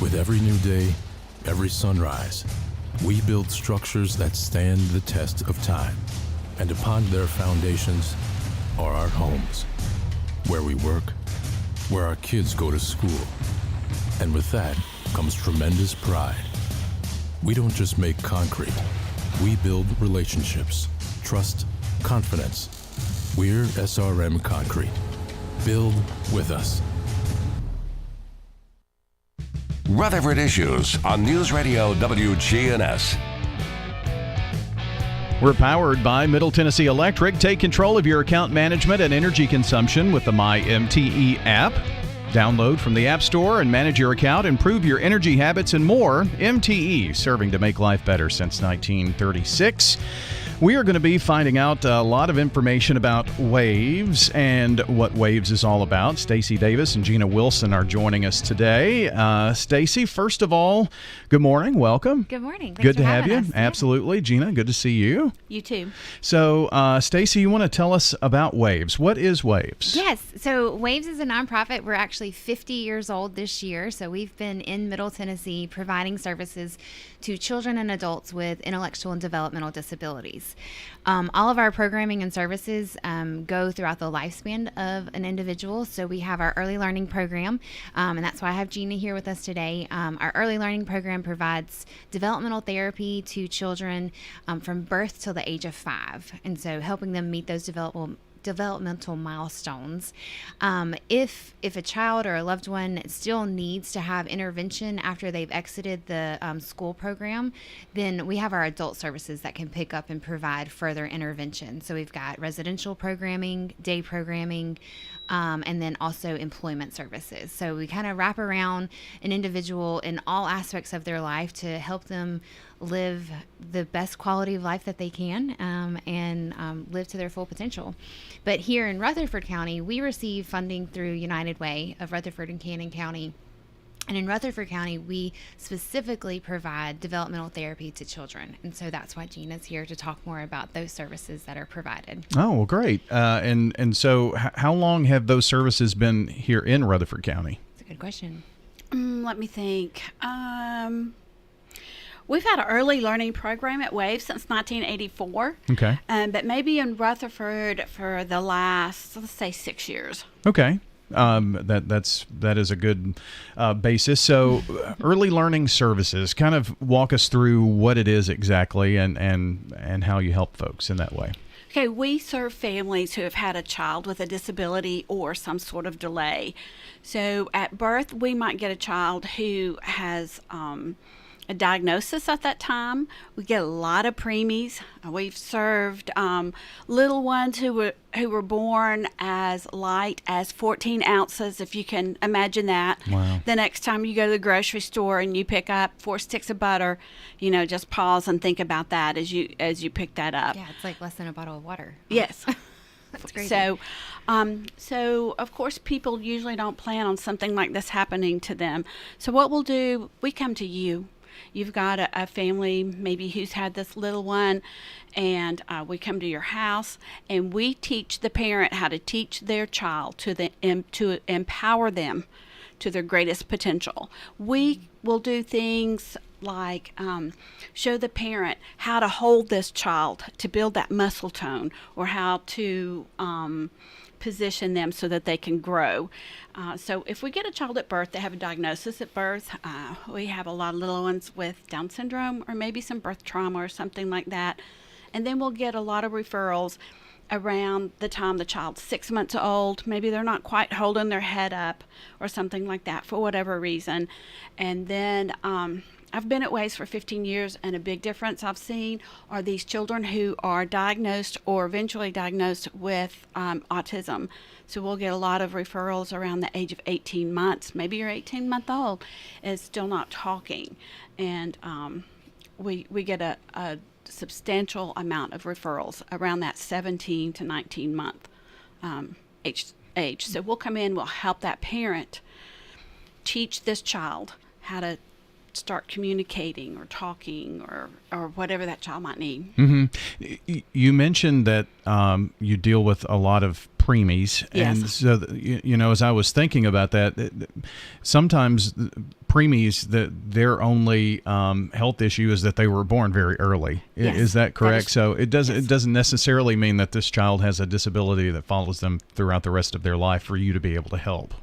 With every new day, every sunrise, we build structures that stand the test of time. And upon their foundations are our homes, where we work, where our kids go to school. And with that comes tremendous pride. We don't just make concrete, we build relationships, trust, confidence. We're SRM Concrete. Build with us. Rutherford Issues on News Radio WGNS. We're powered by Middle Tennessee Electric. Take control of your account management and energy consumption with the MyMTE app. Download from the App Store and manage your account, improve your energy habits, and more. MTE, serving to make life better since 1936. We are going to be finding out a lot of information about Waves and what Waves is all about. Stacey Davis and Gina Wilson are joining us today. Stacey, first of all, good morning. Welcome. Good morning. Thanks good for to have you. us. Absolutely. Gina, good to see you. You too. So, Stacey, you want to tell us about Waves. What is Waves? Yes. So Waves is a nonprofit. We're actually 50 years old this year. So we've been in Middle Tennessee providing services to children and adults with intellectual and developmental disabilities. All of our programming and services go throughout the lifespan of an individual. So we have our early learning program, and that's why I have Gina here with us today. Our early learning program provides developmental therapy to children from birth till the age of 5, and so helping them meet those developmental milestones. If a child or a loved one still needs to have intervention after they've exited the school program, then we have our adult services that can pick up and provide further intervention. So we've got residential programming, day programming, and then also employment services. So we kind of wrap around an individual in all aspects of their life to help them live the best quality of life that they can, and live to their full potential. But here in Rutherford County, we receive funding through United Way of Rutherford and Cannon County. And in Rutherford County, we specifically provide developmental therapy to children. And so that's why Gina's here to talk more about those services that are provided. Oh, well, great. And so how long have those services been here in Rutherford County? That's a good question. Let me think. We've had an early learning program at Wave since 1984. Okay. But maybe in Rutherford for the last, let's say, 6 years. Okay. That is a good basis. So early learning services, kind of walk us through what it is exactly and how you help folks in that way. Okay, we serve families who have had a child with a disability or some sort of delay. So at birth, we might get a child who has a diagnosis at that time. We get a lot of preemies. We've served little ones who were born as light as 14 ounces, if you can imagine that. Wow. The next time you go to the grocery store and you pick up 4 sticks of butter, just pause and think about that as you pick that up. Yeah, it's like less than a bottle of water. Yes. That's great. So of course people usually don't plan on something like this happening to them. So what we'll do, we come to you. You've got a family maybe who's had this little one, and we come to your house and we teach the parent how to teach their child to empower them to their greatest potential. We will do things like show the parent how to hold this child to build that muscle tone, or how to position them so that they can grow. So if we get a child at birth, they have a diagnosis at birth. We have a lot of little ones with Down syndrome or maybe some birth trauma or something like that. And then we'll get a lot of referrals around the time the child's 6 months old. Maybe they're not quite holding their head up or something like that for whatever reason. And then I've been at Waves for 15 years, and a big difference I've seen are these children who are diagnosed or eventually diagnosed with autism. So we'll get a lot of referrals around the age of 18 months. Maybe you're 18-month-old and still not talking. And we get a substantial amount of referrals around that 17 to 19-month age. So we'll come in, we'll help that parent teach this child how to start communicating or talking or whatever that child might need. Mm-hmm. You mentioned that you deal with a lot of preemies. Yes. And so, as I was thinking about that, sometimes preemies, their only health issue is that they were born very early. Yes, Is that correct? So it yes. doesn't necessarily mean that this child has a disability that follows them throughout the rest of their life for you to be able to help.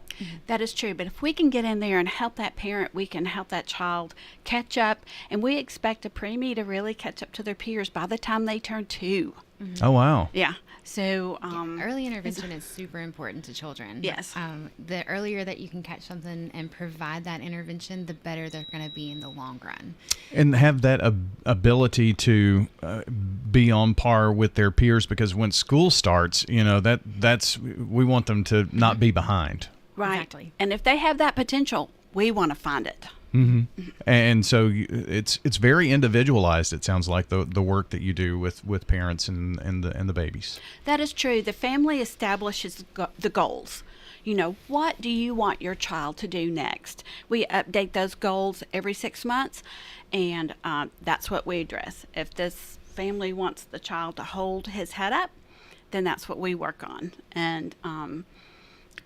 That is true, but if we can get in there and help that parent, we can help that child catch up, and we expect a preemie to really catch up to their peers by the time they turn 2. Oh, wow. Yeah. So early intervention is super important to children. Yes. The earlier that you can catch something and provide that intervention, the better they're going to be in the long run. And have that ability to be on par with their peers, because when school starts, that's we want them to not be behind. Right. Exactly. And if they have that potential, we want to find it. Mm-hmm. And so it's very individualized. It sounds like the work that you do with parents and the babies. That is true. The family establishes the goals. What do you want your child to do next? We update those goals every 6 months, and that's what we address. If this family wants the child to hold his head up, then that's what we work on. And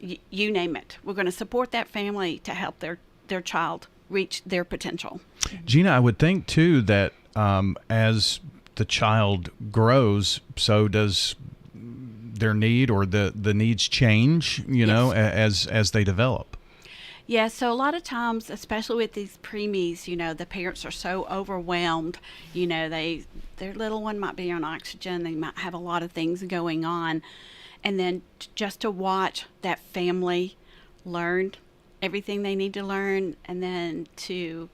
you name it. We're going to support that family to help their child reach their potential. Gina, I would think too that as the child grows, so does their need, or the needs change, Yes. as they develop. Yeah, so a lot of times, especially with these preemies, the parents are so overwhelmed. Their little one might be on oxygen. They might have a lot of things going on. And then just to watch that family learn everything they need to learn, and then to,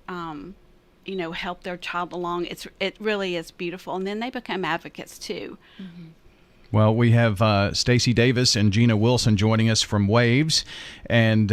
help their child along, it really is beautiful. And then they become advocates too. Mm-hmm. Well, we have Stacy Davis and Gina Wilson joining us from Waves. And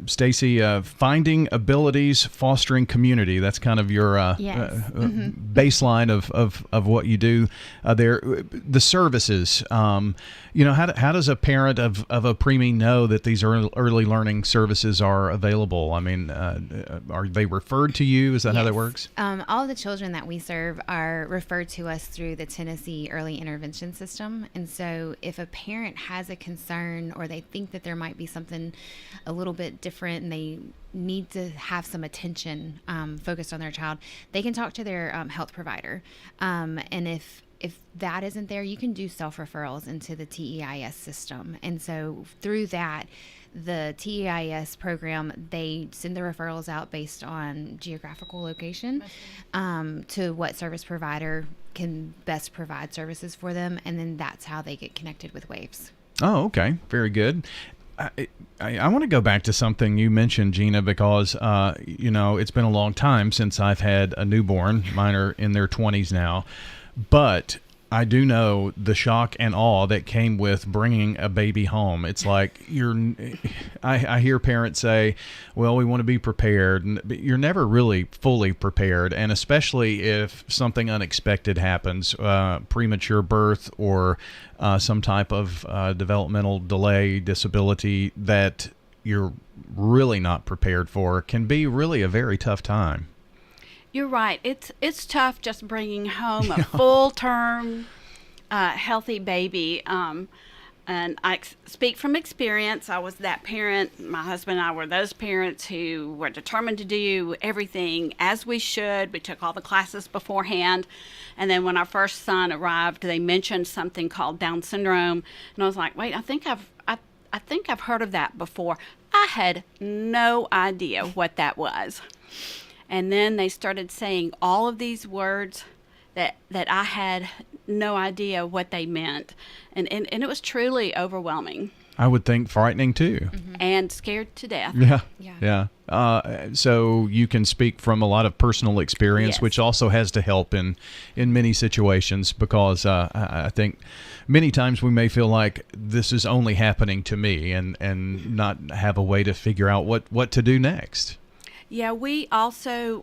Stacy, finding abilities, fostering community. That's kind of your baseline of what you do there. The services, how does a parent of a preemie know that these early learning services are available? I mean, are they referred to you? Is that how that works? All the children that we serve are referred to us through the Tennessee Early Intervention System. And so if a parent has a concern, or they think that there might be something a little bit different and they need to have some attention focused on their child, they can talk to their health provider. And if that isn't there, you can do self-referrals into the TEIS system. And so through that, the TEIS program, they send the referrals out based on geographical location to what service provider can best provide services for them, and then that's how they get connected with Waves. Oh, okay. Very good. I want to go back to something you mentioned, Gina, because, it's been a long time since I've had a newborn. Mine are in their 20s now. But I do know the shock and awe that came with bringing a baby home. It's like I hear parents say, well, we want to be prepared, but you're never really fully prepared. And especially if something unexpected happens, premature birth or some type of developmental delay, disability that you're really not prepared for, can be really a very tough time. You're right. It's tough just bringing home a full-term, healthy baby. And I speak from experience. I was that parent. My husband and I were those parents who were determined to do everything as we should. We took all the classes beforehand. And then when our first son arrived, they mentioned something called Down syndrome. And I was like, wait, I think I've heard of that before. I had no idea what that was. And then they started saying all of these words that I had no idea what they meant. And it was truly overwhelming. I would think frightening too. Mm-hmm. And scared to death. Yeah. So you can speak from a lot of personal experience, Yes. which also has to help in many situations, because I think many times we may feel like this is only happening to me and not have a way to figure out what to do next. Yeah, we also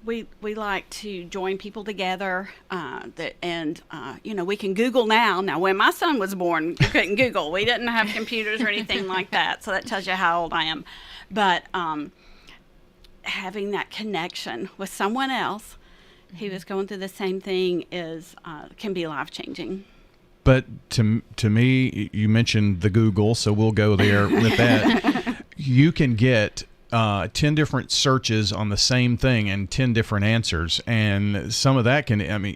we like to join people together, we can Google now. Now, when my son was born, you couldn't Google. We didn't have computers or anything like that, so that tells you how old I am. But having that connection with someone else who is going through the same thing can be life-changing. But to me, you mentioned the Google, so we'll go there with that. You can get 10 different searches on the same thing and 10 different answers, and some of that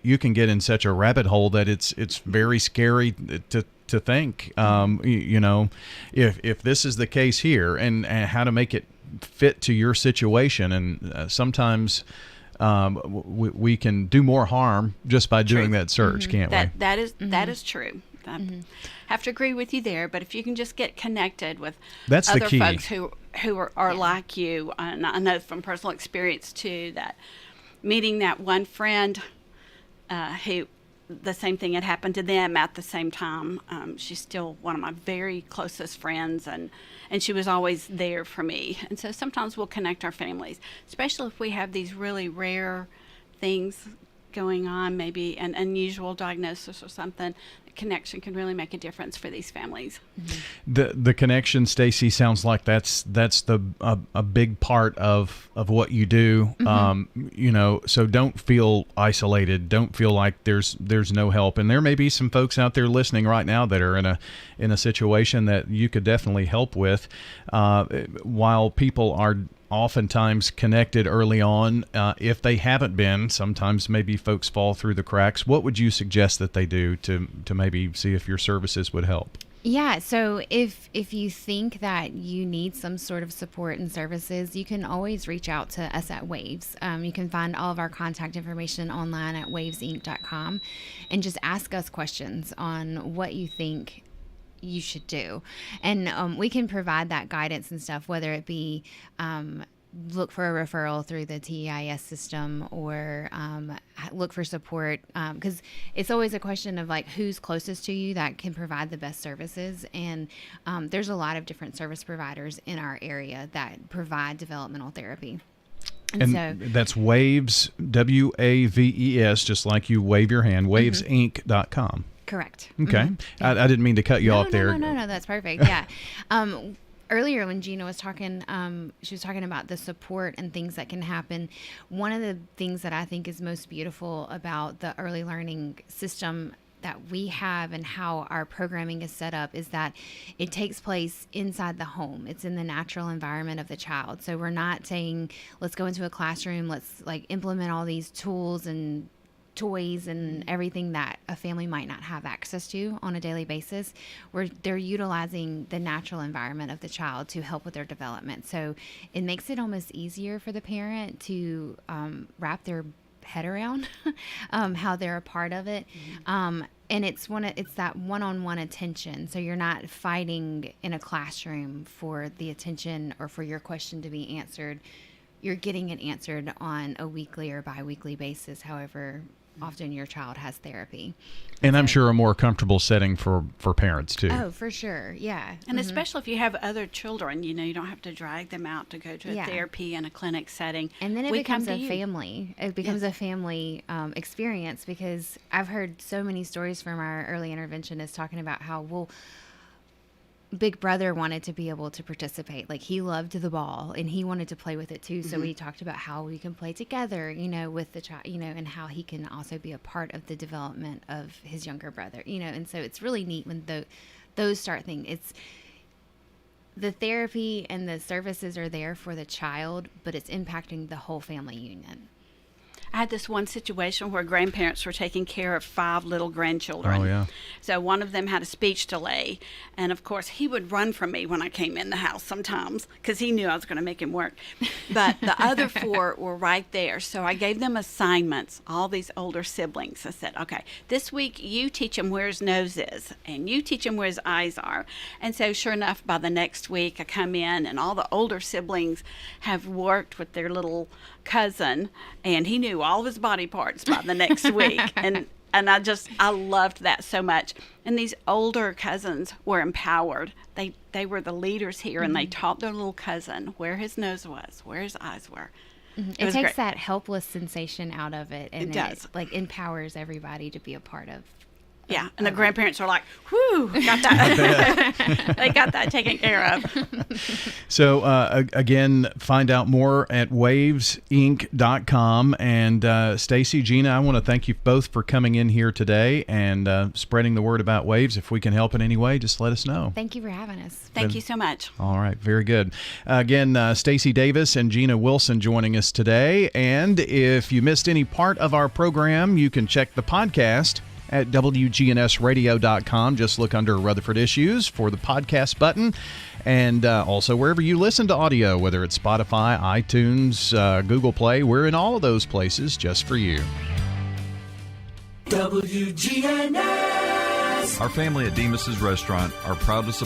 you can get in such a rabbit hole that it's very scary to think, if this is the case here, and how to make it fit to your situation, and sometimes we can do more harm just by doing that search, can't we? That is true. I have to agree with you there, but if you can just get connected with That's the other key. folks who are like you, and I know from personal experience too, that meeting that one friend who the same thing had happened to them at the same time. She's still one of my very closest friends, and she was always there for me. And so sometimes we'll connect our families, especially if we have these really rare things going on, maybe an unusual diagnosis or something. Connection can really make a difference for these families. The connection, Stacy, sounds like that's a big part of what you do. So don't feel isolated. Don't feel like there's no help. And there may be some folks out there listening right now that are in a situation that you could definitely help with. While people are oftentimes connected early on, if they haven't been, sometimes maybe folks fall through the cracks. What would you suggest that they do to maybe see if your services would help? Yeah, so if you think that you need some sort of support and services, you can always reach out to us at Waves. You can find all of our contact information online at wavesinc.com, and just ask us questions on what you think you should do, and we can provide that guidance and stuff, whether it be look for a referral through the TEIS system, or look for support, because it's always a question of like who's closest to you that can provide the best services. And there's a lot of different service providers in our area that provide developmental therapy. And so that's Waves, WAVES, just like you wave your hand, wavesinc.com. Correct. Okay. I didn't mean to cut you off there. No, that's perfect. Yeah. Earlier when Gina was talking, she was talking about the support and things that can happen. One of the things that I think is most beautiful about the early learning system that we have and how our programming is set up is that it takes place inside the home. It's in the natural environment of the child. So we're not saying, let's go into a classroom, let's implement all these tools and toys and everything that a family might not have access to on a daily basis, where they're utilizing the natural environment of the child to help with their development. So it makes it almost easier for the parent to wrap their head around how they're a part of it. And it's that one-on-one attention. So you're not fighting in a classroom for the attention or for your question to be answered. You're getting it answered on a weekly or bi-weekly basis, however often your child has therapy. And I'm sure a more comfortable setting for parents too. Oh, for sure. Yeah. And especially if you have other children, you don't have to drag them out to go to a therapy and a clinic setting. And then it becomes a family. It becomes a family experience, because I've heard so many stories from our early interventionists talking about how, Big Brother wanted to be able to participate. Like, he loved the ball and he wanted to play with it too. So we talked about how we can play together, with the child, and how he can also be a part of the development of his younger brother, and so it's really neat when those start things. It's the therapy and the services are there for the child, but it's impacting the whole family unit. I had this one situation where grandparents were taking care of 5 little grandchildren. Oh, yeah. So one of them had a speech delay. And, of course, he would run from me when I came in the house sometimes because he knew I was going to make him work. But the other 4 were right there. So I gave them assignments, all these older siblings. I said, okay, this week you teach him where his nose is and you teach him where his eyes are. And so sure enough, by the next week I come in and all the older siblings have worked with their little cousin, and he knew all of his body parts by the next week. And I loved that so much. And these older cousins were empowered. They were the leaders here, and they taught their little cousin where his nose was, where his eyes were. It takes that helpless sensation out of it, and it does. It empowers everybody to be a part of Yeah, and the grandparents are like, whew, got that. They got that taken care of. So, again, find out more at wavesinc.com. And Stacy, Gina, I want to thank you both for coming in here today and spreading the word about Waves. If we can help in any way, just let us know. Thank you for having us. Thank you so much. All right, very good. Again, Stacy Davis and Gina Wilson joining us today. And if you missed any part of our program, you can check the podcast at WGNSradio.com. Just look under Rutherford Issues for the podcast button. And also wherever you listen to audio, whether it's Spotify, iTunes, Google Play, we're in all of those places just for you. WGNS. Our family at Demas's Restaurant are proud to support